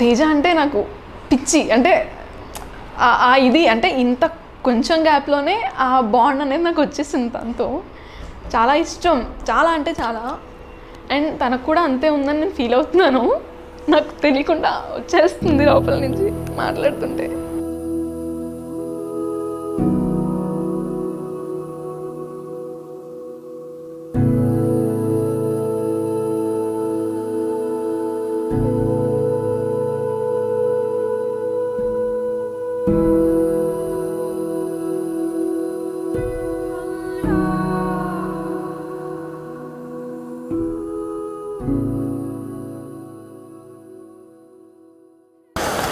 తేజ అంటే నాకు పిచ్చి. అంటే ఇది అంటే ఇంత కొంచెం గ్యాప్లోనే ఆ బాండ్ అనేది నాకు వచ్చేసింది తనతో. చాలా ఇష్టం, చాలా అంటే చాలా. అండ్ తనకు కూడా అంతే ఉందని నేను ఫీల్ అవుతున్నాను. నాకు తెలియకుండా వచ్చేస్తుంది లోపల నుంచి మాట్లాడుతుంటే.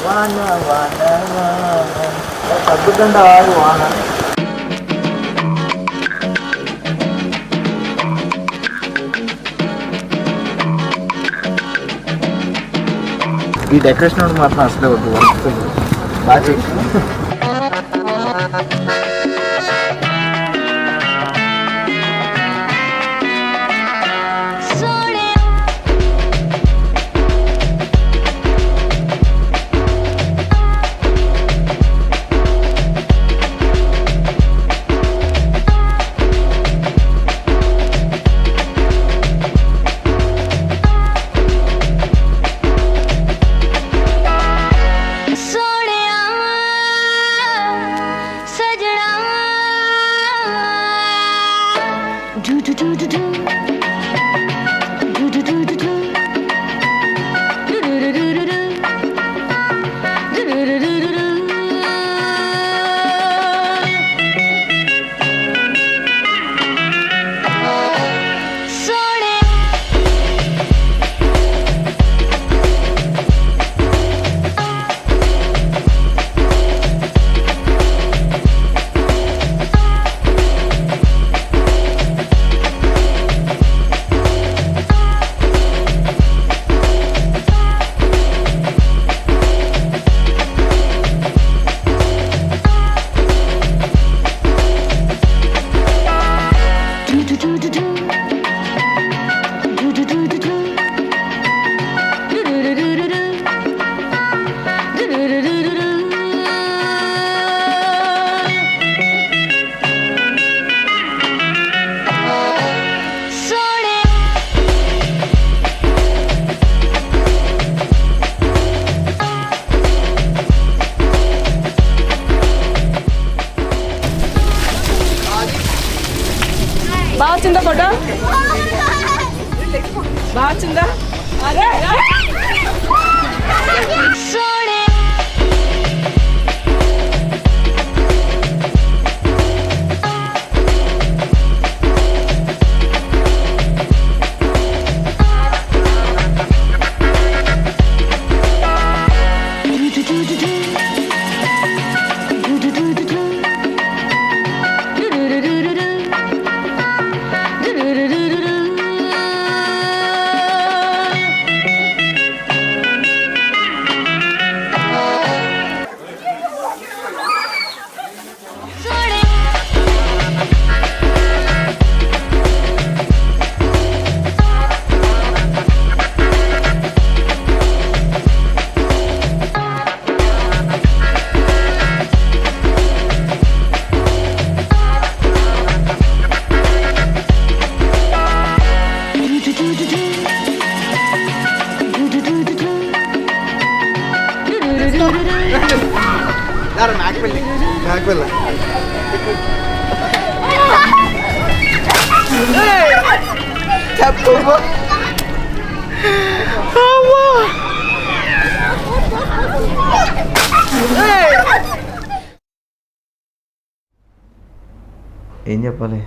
వాన వాన తగ్గుతుండ ఆడు వాన. ఈ డెకరేషన్ మాత్రం అసలే వద్దు, వస్తుంది బాగా చేసి. బాగా వచ్చిందా ఫోటో? బాగా వచ్చిందా? అరే ఏం చెప్పాలి?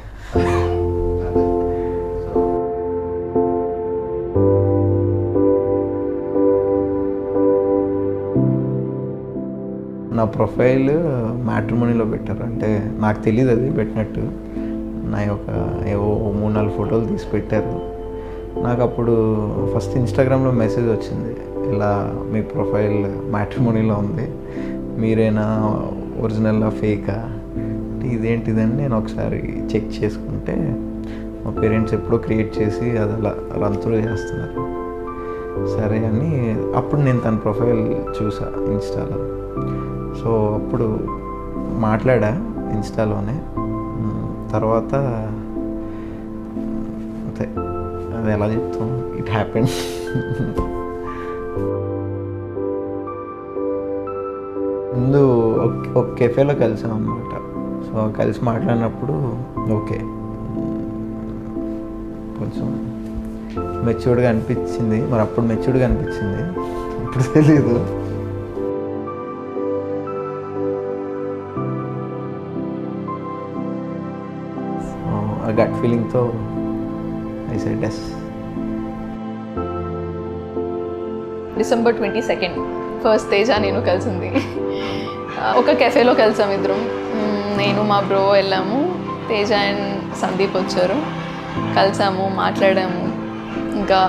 నా ప్రొఫైల్ మ్యాట్రిమోనీలో పెట్టారు. అంటే నాకు తెలియదు అది పెట్టినట్టు. నా యొక్క ఏవో 3-4 ఫోటోలు తీసి పెట్టారు. నాకు అప్పుడు ఫస్ట్ ఇన్స్టాగ్రామ్లో మెసేజ్ వచ్చింది, ఇలా మీ ప్రొఫైల్ మ్యాట్రిమోనీలో ఉంది, మీరేనా ఒరిజినల్లా ఫేకా? ఇదేంటిదని నేను ఒకసారి చెక్ చేసుకుంటే మా పేరెంట్స్ ఎప్పుడో క్రియేట్ చేసి అది అలా రన్ త్రూ చేస్తున్నారు. సరే అని అప్పుడు నేను తన ప్రొఫైల్ చూసా ఇన్స్టాలో. సో అప్పుడు మాట్లాడా ఇన్స్టాలోనే. తర్వాత అంతే, అది ఎలా చెప్తాం, ఇట్ హ్యాపెన్. ముందు ఒక కెఫేలో కలిసాం అన్నమాట. సో కలిసి మాట్లాడినప్పుడు ఓకే, కొంచెం మెచ్యూర్డ్గా అనిపించింది. మరి అప్పుడు మెచ్యూర్డ్గా అనిపించింది, ఇప్పుడు తెలీదు. సో ఆ గట్ ఫీలింగ్తో I said yes. December 22nd first Teja నేను కలిసింది. ఒక కెఫేలో కలిసాం ఇద్దరం. నేను మా బ్రో వెళ్ళాము, తేజ అండ్ సందీప్ వచ్చారు, కలిసాము, మాట్లాడాము. ఇంకా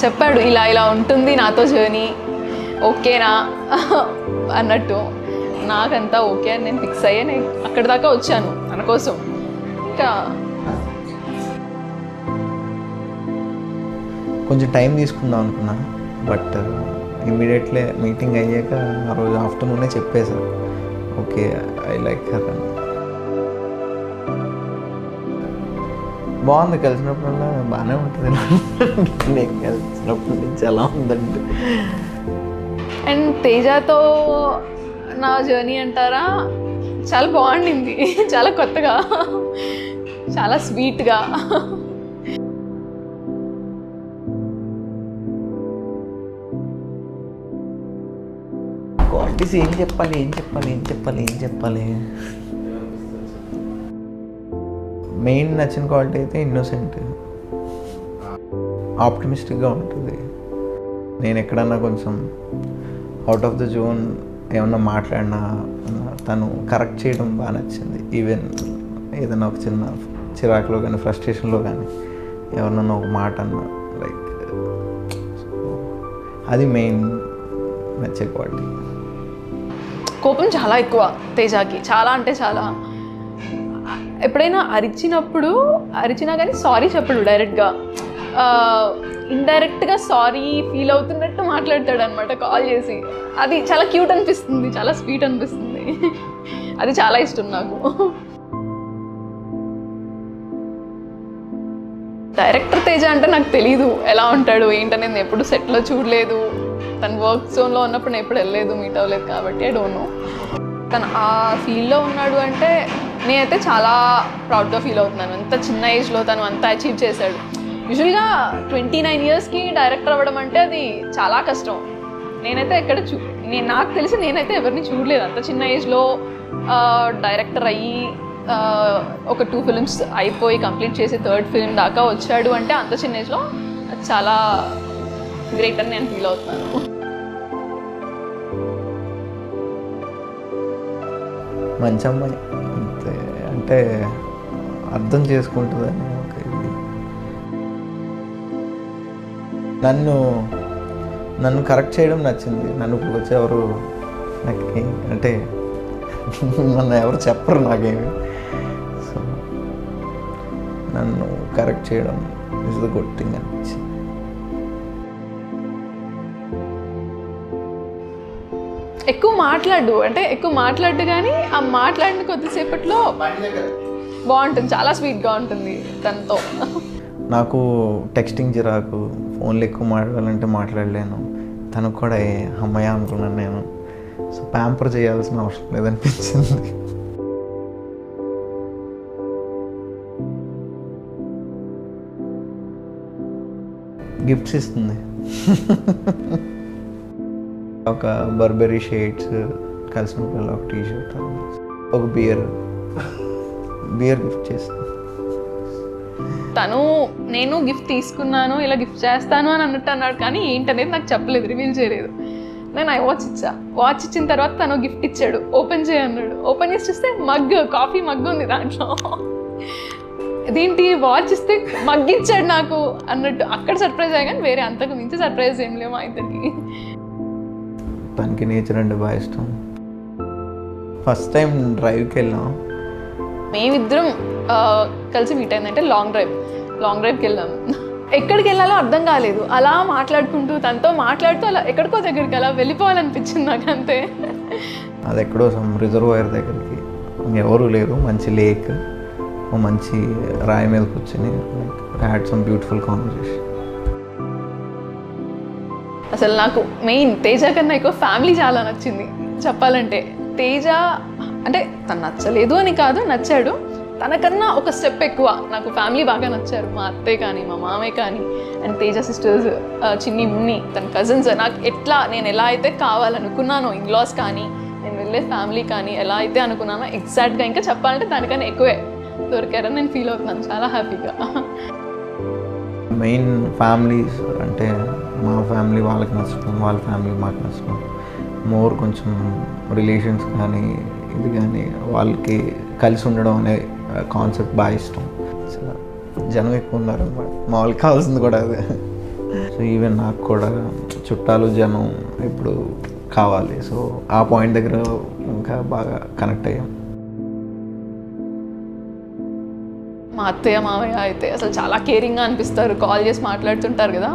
చెప్పాడు ఇలా ఇలా ఉంటుంది నాతో జర్నీ, ఓకేనా అన్నట్టు. నాకంతా ఓకే అని నేను ఫిక్స్ అయ్యే నేను అక్కడి దాకా వచ్చాను తన కోసం. ఇంకా కొంచెం టైం తీసుకుందాం అనుకున్నా, బట్ ఇమ్మీడియట్లీ మీటింగ్ అయ్యాక ఆ రోజు ఆఫ్టర్నూనే చెప్పేశారు ఓకే ఐ లైక్ హర్ అని. బాగుంది, కలిసినప్పుడల్లా బాగానే ఉంటుంది. నేను కలిసినప్పటి నుంచి ఎలా ఉందంటే, అండ్ తేజతో నా జర్నీ అంటారా చాలా బాగుండింది, చాలా కొత్తగా, చాలా స్వీట్గా. క్వాలిటీస్ ఏం చెప్పాలి. మెయిన్ నచ్చిన క్వాలిటీ అయితే ఇన్నోసెంట్, ఆప్టిమిస్టిక్గా ఉంటుంది. నేను ఎక్కడన్నా కొంచెం అవుట్ ఆఫ్ ద జోన్ ఏమన్నా మాట్లాడినా తను కరెక్ట్ చేయడం బాగా నచ్చింది. ఈవెన్ ఏదైనా ఒక చిన్న చిరాకులో కానీ ఫ్రస్ట్రేషన్లో కానీ ఎవరన్నా ఒక మాట అన్నా లైక్, అది మెయిన్ నచ్చే క్వాలిటీ. కోపం చాలా ఎక్కువ తేజకి, చాలా అంటే చాలా. ఎప్పుడైనా అరిచినా కానీ సారీ చెప్పడు డైరెక్ట్గా, ఇండైరెక్ట్గా సారీ ఫీల్ అవుతున్నట్టు మాట్లాడతాడు అనమాట కాల్ చేసి. అది చాలా క్యూట్ అనిపిస్తుంది, చాలా స్వీట్ అనిపిస్తుంది. అది చాలా ఇష్టం నాకు. డైరెక్టర్ తేజ అంటే నాకు తెలీదు ఎలా ఉంటాడు ఏంటనేది, నేను ఎప్పుడు సెట్లో చూడలేదు. తను వర్క్ జోన్లో ఉన్నప్పుడు నేను ఎప్పుడు వెళ్ళలేదు, మీట్ అవ్వలేదు, కాబట్టి ఐ డోంట్ నో. తను ఆ ఫీల్డ్లో ఉన్నాడు అంటే నేనైతే చాలా ప్రౌడ్గా ఫీల్ అవుతున్నాను. అంత చిన్న ఏజ్లో తను అంత అచీవ్ చేశాడు. యూజువల్గా 29 ఇయర్స్కి డైరెక్టర్ అవ్వడం అంటే అది చాలా కష్టం. నేనైతే నాకు తెలిసి నేనైతే ఎవరిని చూడలేదు అంత చిన్న ఏజ్లో డైరెక్టర్ అయ్యి ఒక 2 ఫిల్మ్స్ అయిపోయి కంప్లీట్ చేసి 3rd ఫిల్మ్ దాకా వచ్చాడు అంటే అంత చిన్న ఏజ్లో అది చాలా గ్రేట్ అని నేను ఫీల్ అవుతున్నాను. మంచి అమ్మాయి అంతే, అంటే అర్థం చేసుకుంటుందని ఒక ఇది. నన్ను కరెక్ట్ చేయడం నచ్చింది. నన్ను ఇప్పుడు వచ్చేవారు నాకు అంటే నన్ను ఎవరు చెప్పరు నాకేమి. సో నన్ను కరెక్ట్ చేయడం ఇస్ ద గుడ్ థింగ్ అనిపించింది. ఎక్కువ మాట్లాడు కానీ ఆ మాట్లాడిన కొద్దిసేపట్లో బాగుంటుంది, చాలా స్వీట్గా ఉంటుంది తనతో. నాకు టెక్స్టింగ్ చిరాకు, ఫోన్లో ఎక్కువ మాట్లాడాలంటే మాట్లాడలేను. తనకు కూడా అమ్మాయి అనుకున్నాను నేను. సో ప్యాంపర్ చేయాల్సిన అవసరం లేదనిపించింది. గిఫ్ట్స్ ఇస్తుంది. ఒక బర్బెరీ షేడ్స్, కలిసిన పిల్ల ఒక టీషర్ట్, ఒక బియర్ గిఫ్ట్ చేస్తుంది. నేను గిఫ్ట్ తీసుకున్నాను, ఇలా గిఫ్ట్ చేస్తాను అని అన్నట్టు అన్నాడు, కానీ ఏంటనేది నాకు చెప్పలేదు, రివీల్ చేయలేదు. నేను వాచ్ ఇచ్చిన తర్వాత తను గిఫ్ట్ ఇచ్చాడు, ఓపెన్ చేయన్నాడు. ఓపెన్ చేసి చూస్తే కాఫీ మగ్ ఉంది దాంట్లో. ఇదేంటి వాచ్ ఇస్తే మగ్ ఇచ్చాడు నాకు అన్నట్టు అక్కడ సర్ప్రైజ్ అయ్యా, కానీ వేరే అంతకు మించి సర్ప్రైజ్ ఏం లేవు మా ఇద్దరికి. తనకి నేచర్ అంటే బాగా ఇష్టం. ఫస్ట్ టైం డ్రైవ్కి వెళ్ళాం, మేమిద్దరం కలిసి మీట్ అయిందంటే లాంగ్ డ్రైవ్కి వెళ్ళాము. ఎక్కడికి వెళ్ళాలో అర్థం కాలేదు. అలా మాట్లాడుకుంటూ తనతో మాట్లాడుతూ అలా ఎక్కడికో దగ్గరికి అలా వెళ్ళిపోవాలనిపించింది నాకు అంతే. అది ఎక్కడో సమ్ రిజర్వాయర్ దగ్గరికి, ఎవరు లేరు, మంచి లేక్, మంచి రాయి మీద కూర్చొని హ్యాడ్ సమ్ బ్యూటిఫుల్ కాన్వర్జేషన్. అసలు నాకు మెయిన్ తేజ కన్నా ఎక్కువ ఫ్యామిలీ చాలా నచ్చింది చెప్పాలంటే. తేజ అంటే తను నచ్చలేదు అని కాదు, నచ్చాడు. తనకన్నా ఒక స్టెప్ ఎక్కువ నాకు ఫ్యామిలీ బాగా నచ్చారు. మా అత్తయ్య కానీ, మా మామయ్య కానీ, అండ్ తేజ సిస్టర్స్, చిన్ని మున్ని, తన కజిన్స్, నాకు నేను ఎలా అయితే కావాలనుకున్నానో, ఇన్లాస్ కానీ, నేను వెళ్ళే ఫ్యామిలీ కానీ ఎలా అయితే అనుకున్నానో ఎగ్జాక్ట్గా ఇంకా చెప్పాలంటే దానికన్నా ఎక్కువే దొరికారని నేను ఫీల్ అవుతున్నాను చాలా హ్యాపీగా. మెయిన్ ఫ్యామిలీస్ అంటే మా ఫ్యామిలీ వాళ్ళకి నచ్చడం, వాళ్ళ ఫ్యామిలీ మాకు నచ్చడం, మోర్ కొంచెం రిలేషన్స్ కానీ ఇది కానీ వాళ్ళకి కలిసి ఉండడం అనే కాన్సెప్ట్ బాగా ఇష్టం. జనం ఎక్కువ ఉన్నారు అన్నమాట, మా వాళ్ళకి కావాల్సింది కూడా అదే. సో ఈవెన్ నాకు కూడా చుట్టాలు జనం ఇప్పుడు కావాలి. సో ఆ పాయింట్ దగ్గర ఇంకా బాగా కనెక్ట్ అయ్యాం. మా అత్తయ్య మామయ్య అయితే అసలు చాలా కేరింగ్గా అనిపిస్తారు. కాల్ చేసి మాట్లాడుతుంటారు కదా,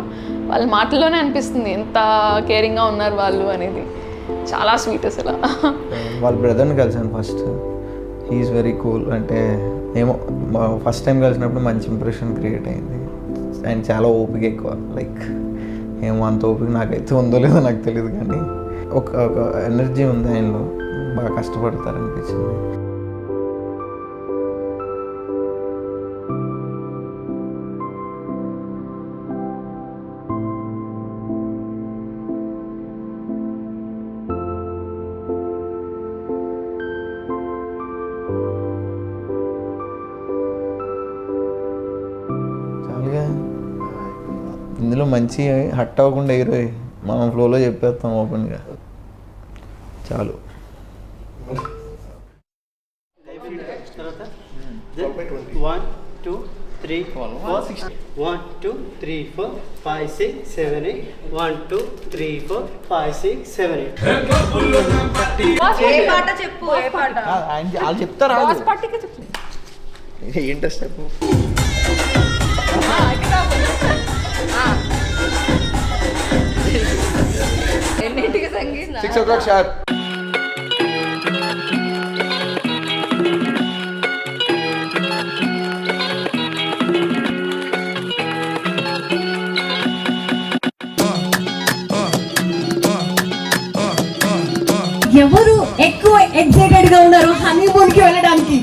వాళ్ళ మాటల్లోనే అనిపిస్తుంది ఎంత కేరింగ్గా ఉన్నారు వాళ్ళు అనేది. చాలా స్వీట్ అసలు. వాళ్ళ బ్రదర్ని కలిసాను ఫస్ట్. He's very cool. అంటే ఏమో ఫస్ట్ టైం కలిసినప్పుడు మంచి ఇంప్రెషన్ క్రియేట్ అయింది. అండ్ చాలా ఓపిక ఎక్కువ. లైక్ ఏమో అంత ఓపిక నాకైతే ఉందో లేదో నాకు తెలియదు, కానీ ఒక ఎనర్జీ ఉంది ఆయనలో, బాగా కష్టపడతారనిపించింది. ఇందులో మంచి హట్ అవ్వకుండా హీరో మనం ఫ్లోలో చెప్పేస్తాం ఓపెన్గా చాలు. వాళ్ళు చెప్తారా ఏంటో స్టెప్ ఎన్నింటికి సంగీతం 6 o'clock sharp. ఎవరు ఎక్కువ ఎక్సైటెడ్ గా ఉన్నారు హనీమూన్ కి వెళ్ళడానికి?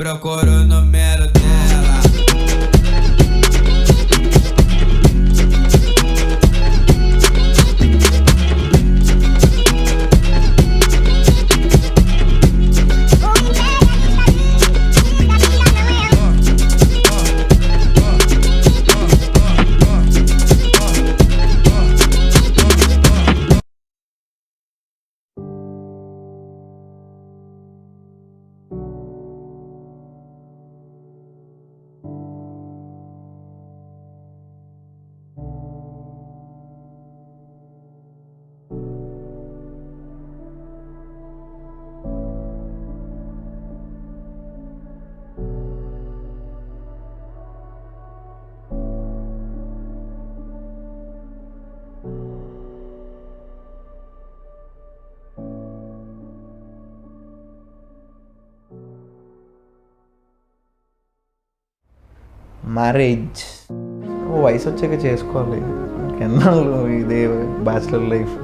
Procura o número dela. Marriage వయసు వచ్చాక చేసుకోవాలి, ఎన్నాళ్ళు ఇదే బ్యాచిలర్ లైఫ్.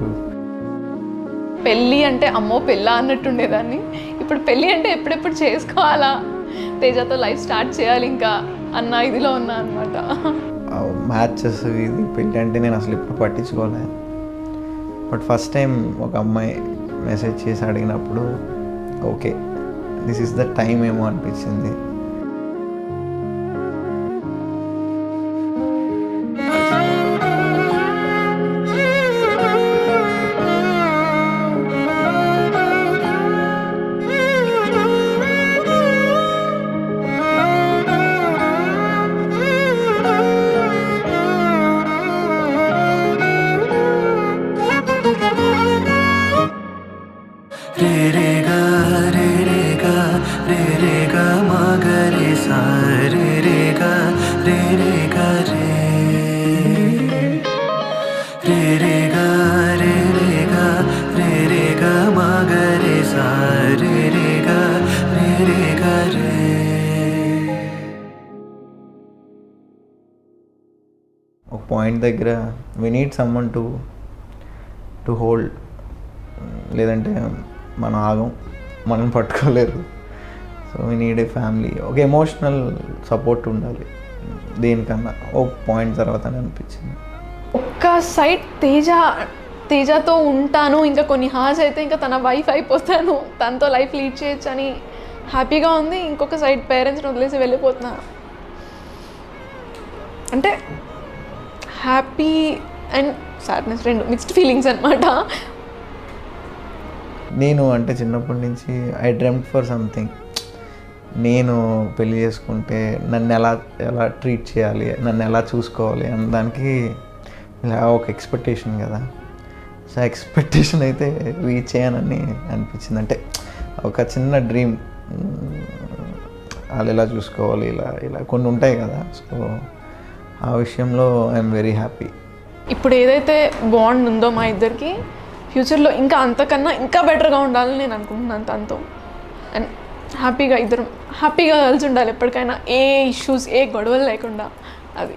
పెళ్ళి అంటే అమ్మో పెళ్ళా అన్నట్టుండేదాన్ని. ఇప్పుడు పెళ్ళి అంటే ఎప్పుడెప్పుడు చేసుకోవాలా, తేజతో లైఫ్ స్టార్ట్ చేయాలి ఇంకా అన్న ఇదిలో ఉన్నా అనమాట. మ్యాచెస్ ఇది పెళ్ళి అంటే నేను అసలు ఎప్పుడు పట్టించుకోలే. బట్ ఫస్ట్ టైం ఒక అమ్మాయి మెసేజ్ చేసి అడిగినప్పుడు okay this is the time ఏమో అనిపించింది. रे रे गा रे रे गा रे रे गा मा गा रे सा रे रे गा रे रे गा रे रे रे गा रे रे गा रे रे गा मा गा रे सा रे रे गा रे रे गा रे. ఒక పాయింట్ దగ్గర we need someone to hold, లేదంటే మనం ఆగం, మనం పట్టుకోలేరు. So we need a family, ఒక ఎమోషనల్ సపోర్ట్ ఉండాలి దేనికన్నా ఒక పాయింట్ తర్వాత అని అనిపించింది. ఒక్క సైడ్ తేజతో ఉంటాను, ఇంకా కొన్ని హార్స్ అయితే ఇంకా తన వైఫ్ అయిపోతాను, తనతో లైఫ్ లీడ్ చేయొచ్చు అని హ్యాపీగా ఉంది. ఇంకొక సైడ్ పేరెంట్స్ని వదిలేసి వెళ్ళిపోతున్నా. అంటే హ్యాపీ అండ్ సాడ్నెస్ రెండు మిక్స్డ్ ఫీలింగ్స్ అనమాట. నేను అంటే చిన్నప్పటి నుంచి ఐ డ్రీమ్డ్ ఫర్ సంథింగ్. నేను పెళ్లి చేసుకుంటే నన్ను ఎలా ట్రీట్ చేయాలి, నన్ను ఎలా చూసుకోవాలి అన్న దానికి ఇలా ఒక ఎక్స్పెక్టేషన్ కదా. సో ఎక్స్పెక్టేషన్ అయితే రీచ్ అయ్యానని అనిపించింది. అంటే ఒక చిన్న డ్రీమ్, వాళ్ళు ఎలా చూసుకోవాలి ఇలా కొన్ని ఉంటాయి కదా. సో ఆ విషయంలో ఐఎమ్ వెరీ హ్యాపీ. ఇప్పుడు ఏదైతే బాండ్ ఉందో మా ఇద్దరికి, ఫ్యూచర్లో ఇంకా అంతకన్నా ఇంకా బెటర్గా ఉండాలని నేను అనుకుంటున్నాను తనతో. అండ్ హ్యాపీగా ఇద్దరం హ్యాపీగా కలిసి ఉండాలి ఎప్పటికైనా, ఏ ఇష్యూస్ ఏ గొడవలు లేకుండా. అది